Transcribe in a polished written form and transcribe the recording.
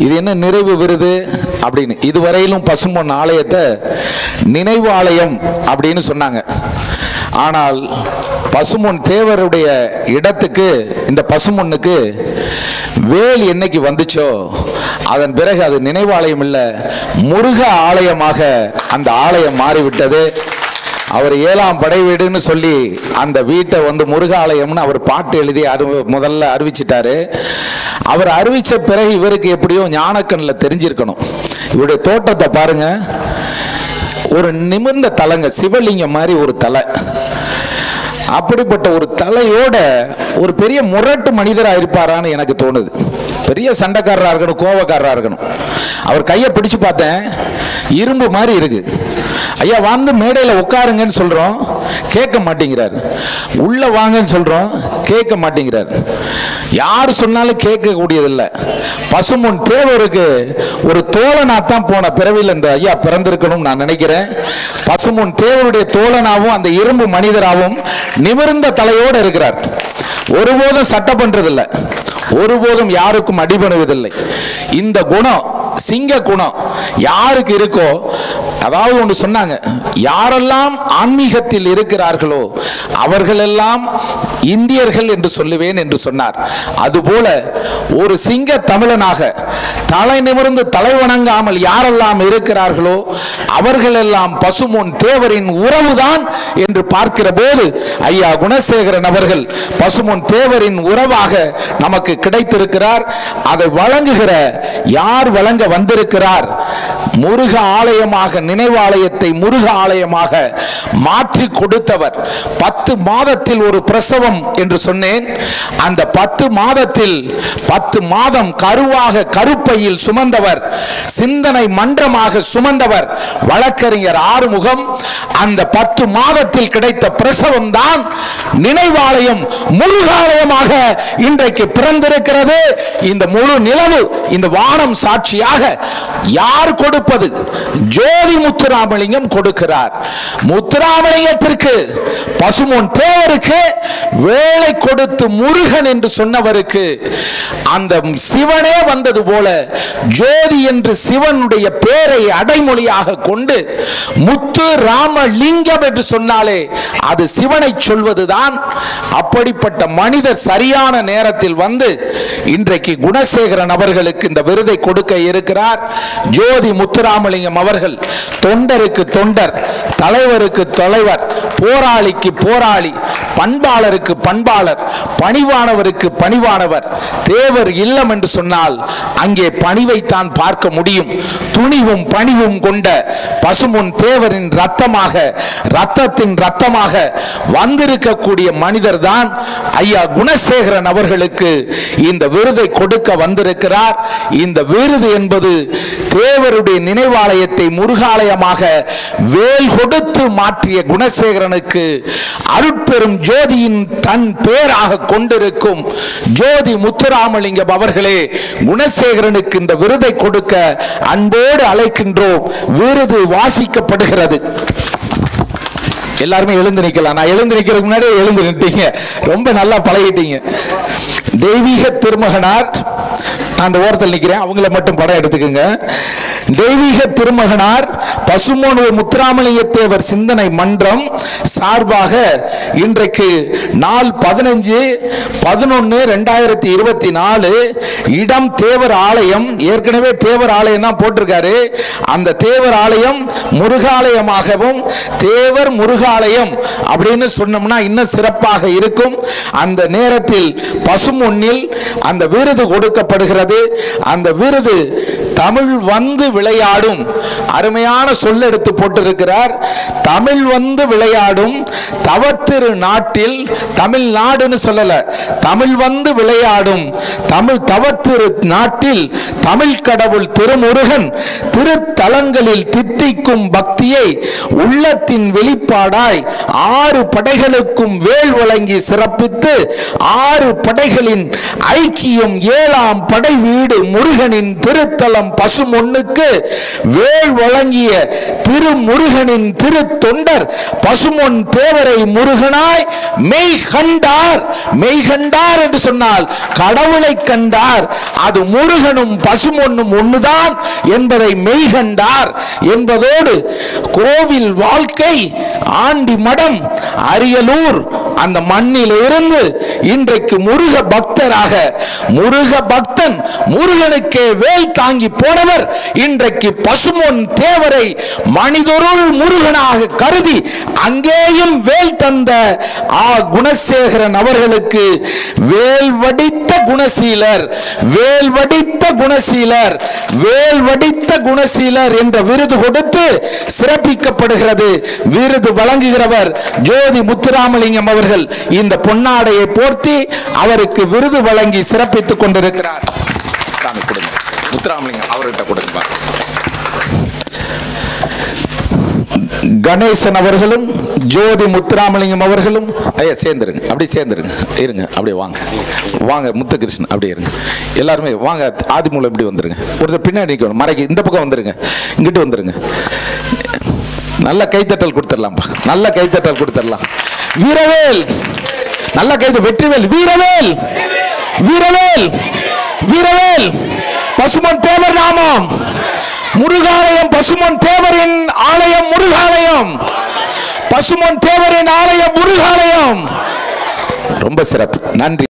இது என்ன நிறைவு விருது அப்படின்னு. இதுவரையிலும் பசும்பொன் ஆலயத்தை நினைவு ஆலயம் அப்படின்னு சொன்னாங்க. ஆனால் பசும்பொன் தேவருடைய இடத்துக்கு, இந்த பசும்பொன்னுக்கு வேல் என்னைக்கு வந்துச்சோ அதன் பிறகு அது நினைவாலயம் இல்லை, முருக ஆலயமாக அந்த ஆலயம் மாறிவிட்டது. அவர் 7ஆம் படை வீடுன்னு சொல்லி அந்த வீட்டை முருக ஆலயம்னு அவர் பாட்டு எழுதி முதல்ல அறிவிச்சிட்டாரு. அவர் அறிவிச்ச பிறகு இவருக்கு எப்படியோ ஞானக்கண்ணில் தெரிஞ்சிருக்கணும். இவருடைய தோற்றத்தை பாருங்க, ஒரு நிமிர்ந்த தலைங்க, சிவலிங்கம் மாதிரி ஒரு தலை. அப்படிப்பட்ட ஒரு தலையோட ஒரு பெரிய முரட்டு மனிதராக இருப்பாரான்னு எனக்கு தோணுது. பெரிய சண்டைக்காரராக இருக்கணும், கோவக்காரராக இருக்கணும். அவர் கையை பிடிச்சு பார்த்தேன், இரும்பு மாதிரி இருக்கு. ஐயா வந்து மேடையில் உட்காருங்கன்னு சொல்றோம், கேட்க மாட்டேங்கிறார். உள்ள வாங்கன்னு சொல்றோம், கேட்க மாட்டேங்கிறார். யார் சொன்னாலும் கேட்கக்கூடியதில்லை. பசும்பொன் தேவருக்கு ஒரு தோழனாத்தான் போன பிறவியில் இந்த ஐயா பிறந்திருக்கணும் நான் நினைக்கிறேன். பசும்பொன் தேவருடைய தோழனாவும் அந்த இரும்பு மனிதராகவும் நிமிர்ந்த தலையோடு இருக்கிறார். ஒருபோதும் சட்டை பண்றதில்லை, ஒருபோதும் யாருக்கும் அடிபணுவதில்லை. இந்த குணம், சிங்க குணம் யாருக்கு இருக்கோ, அதாவது ஒன்று சொன்னாங்க, யாரெல்லாம் ஆன்மீகத்தில் இருக்கிறார்களோ அவர்களெல்லாம் இந்தியர்கள் என்று சொல்லுவேன் என்று சொன்னார். அதுபோல ஒரு சிங்க தமிழனாக தலை நிமிர்ந்து தலை வணங்காமல் யாரெல்லாம் இருக்கிறார்களோ அவர்களெல்லாம் பசும்பொன் தேவரின் உறவுதான் என்று பார்க்கிற போது ஐயா குணசேகரன் அவர்கள் பசும்பொன் தேவரின் உறவாக நமக்கு கிடைத்திருக்கிறார். அதை வழங்குகிற யார் வழங்க வந்திருக்கிறார்? முருக ஆலயமாக, நினைவாலயத்தை முருக ஆலயமாக மாற்றி கொடுத்தவர். 10 மாதத்தில் ஒரு பிரசவம் என்று சொன்னேன். அந்த 10 மாதத்தில் 10 மாதம் கருவாக கருப்பையில் சுமந்தவர், சிந்தனை மன்றமாக சுமந்தவர் வழக்கறிஞர் ஆறுமுகம். அந்த 10 மாதத்தில் கிடைத்த பிரசவம் தான் நினைவாலயம் முருகாலயமாக இன்றைக்கு பிறந்திருக்கிறது. இந்த முழு நிலவு, இந்த வானம் சாட்சியாக யார் கொடுப்பது? ஜோதி முத்துராமலிங்கம் கொடுக்கிறார். முத்துராமலிங்கத்திற்கு, பசும்பொன் தேவருக்கு வேலை கொடுத்து முருகன் என்று சொன்னவருக்கு அந்த சிவனே வந்தது போல ஜோதி என்று சிவனுடைய பெயரை அடைமொழியாக கொண்டு முத்து ராமலிங்கம் என்று சொன்னாலே அது சிவனை சொல்வதுதான். அப்படிப்பட்ட மனிதர் சரியான நேரத்தில் வந்து இன்றைக்கு குணசேகரன் அவர்களுக்கு இந்த விருதை கொடுக்க இருக்கிறார். ஜோதி முத்துராமலிங்கம் அவர்கள் தொண்டருக்கு தொண்டர், தலைவருக்கு தலைவர், போராளிக்கு போராளி, பண்பாளருக்கு பண்பாளர், பணிவானவருக்கு பணிவானவர். தேவர் இல்லம் என்று சொன்னால் அங்கே பணிவைத்தான் பார்க்க முடியும். துணிவும் பணிவும் கொண்ட பசும்பொன் தேவரின் ரத்தமாக, ரத்தத்தின் ரத்தமாக வந்திருக்கக்கூடிய மனிதர் தான் ஐயா குணசேகரன் அவர்களுக்கு இந்த விருதை கொடுக்க வந்திருக்கிறார். இந்த விருது என்பது தேவருடைய நினைவாலயத்தை முருகாலயமாக வேல் கொடுத்து மாற்றிய குணசேகரனுக்கு அருட்பெரும் ஜோதியின் தன் பேராக கொண்டிருக்கும் ஜோதி முத்துராமலிங்கம் அவர்களே குணசேகரனுக்கு இந்த விருதை கொடுக்க அன்போடு அழைக்கின்றோம். விருது வாசிக்கப்படுகிறது. எல்லாருமே எழுந்து நிக்கலாம். நான் எழுந்து நிக்கிறதுக்கு முன்னாடி எழுந்து நிட்டீங்க, ரொம்ப நல்லா பழகிட்டீங்க. தெய்வீக திருமகனார், நான் அந்த ஓரத்தில் நிக்கிறேன், அவங்கள மட்டும் படம் எடுத்துக்கோங்க. தெய்வீக திருமகனார் பசும்பொன் முத்துராமலிங்க தேவர் சிந்தனை மன்றம் சார்பாக இன்றைக்கு நாள் 15/11/2024 இடம் தேவர் ஆலயம். ஏற்கனவே தேவர் ஆலயம் தான் போட்டிருக்காரு. அந்த தேவர் ஆலயம் முருகாலயமாகவும் தேவர் முருகாலயம் அப்படின்னு சொன்னோம்னா இன்னும் சிறப்பாக இருக்கும். அந்த நேரத்தில் பசும்பொன்னில் அந்த விருது கொடுக்கப்படுகிறது. அந்த விருது தமிழ் வந்து விளையாடும், அருமையான சொல்ல எடுத்து போட்டிருக்கிறார். தமிழ் வந்து விளையாடும் தவத்திரு நாட்டில், தமிழ்நாடுன்னு சொல்லல, தமிழ் வந்து விளையாடும் தமிழ் தவத்திரு நாட்டில் தமிழ் கடவுள் திருமுருகன் திருத்தலங்களில் தித்திக்கும் பக்தியை உள்ளத்தின் வெளிப்பாடாய் 6 படைகளுக்கும் வேல் வழங்கி சிறப்பித்து 6 படைகளின் ஐக்கியம் 7ஆம் படை வீடு முருகனின் திருத்தலம் பசும்பொன்னுக்கு வேல் வழங்கிய திருமுருகனின் திரு தொண்டர் பசும்பொன் தேவரை முருகனாய் மெய் கண்டார். மெய் கண்டார் என்று சொன்னால் கடவுளை கண்டார். அது முருகனும் பசும்பொன்னும் ஒன்றுதான் என்பதை மெய் கண்டார் என்பதோடு கோவில் வாழ்க்கை ஆண்டி மடம் அரியலூர் அந்த மண்ணில் இருந்து இன்றைக்கு முருக பக்தராக, முருக பக்தன் முருகனுக்கே வேல் தாங்கி போனவர் இன்றைக்கு பசும்பொன் தேவரை மனிதருள் முருகனாக கருதி அங்கேயும் வேல் தந்த குணசேகரன் அவர்களுக்கு வேல் வடித்த குணசீலர், வேல் வடித்த குணசீலர், வேல் வடித்த குணசீலர் என்ற விருது கொடுத்து சிறப்பிக்கப்படுகிறது. விருது வழங்குகிறவர் ஜோதி முத்துராமலிங்கம் அவர்கள். இந்த பொன்னாடையை போர்த்தி அவருக்கு விருது வழங்கி சிறப்பித்துக் கொண்டிருக்கிறார். சாமி கொடுங்க, முத்துராமலிங்கம் அவர்கிட்ட கொடுங்க. கணேசன் அவர்களும் ஜோதி முத்துராமலிங்கம் அவர்களும் ஐயா சேர்ந்துருங்க, அப்படி சேர்ந்துருங்க, இருங்க, அப்படியே வாங்க வாங்க. முத்துகிருஷ்ணன் அப்படியே இருங்க, எல்லாருமே வாங்க. ஆதிமூலம் இப்படி வந்துருங்க, ஒருத்தர் பின்னாடி நிற்கணும், மறைக்கு இந்த பக்கம் வந்துருங்க, இங்கிட்டு வந்துருங்க. நல்ல கைத்தட்டல் கொடுத்துடலாம்ப்பா, நல்ல கைத்தட்டல் கொடுத்துடலாம். வீரவேல், நல்ல கைது. வெற்றிவேல், வீரவேல், வீரவேல், வீரவேல். பசும்பொன் தேவர் நாமம் முருகாலயம், பசும்பொன் தேவரின் ஆலயம் முருகாலயம், பசும்பொன் தேவரின் ஆலயம் முருகாலயம். ரொம்ப சிறப்பு, நன்றி.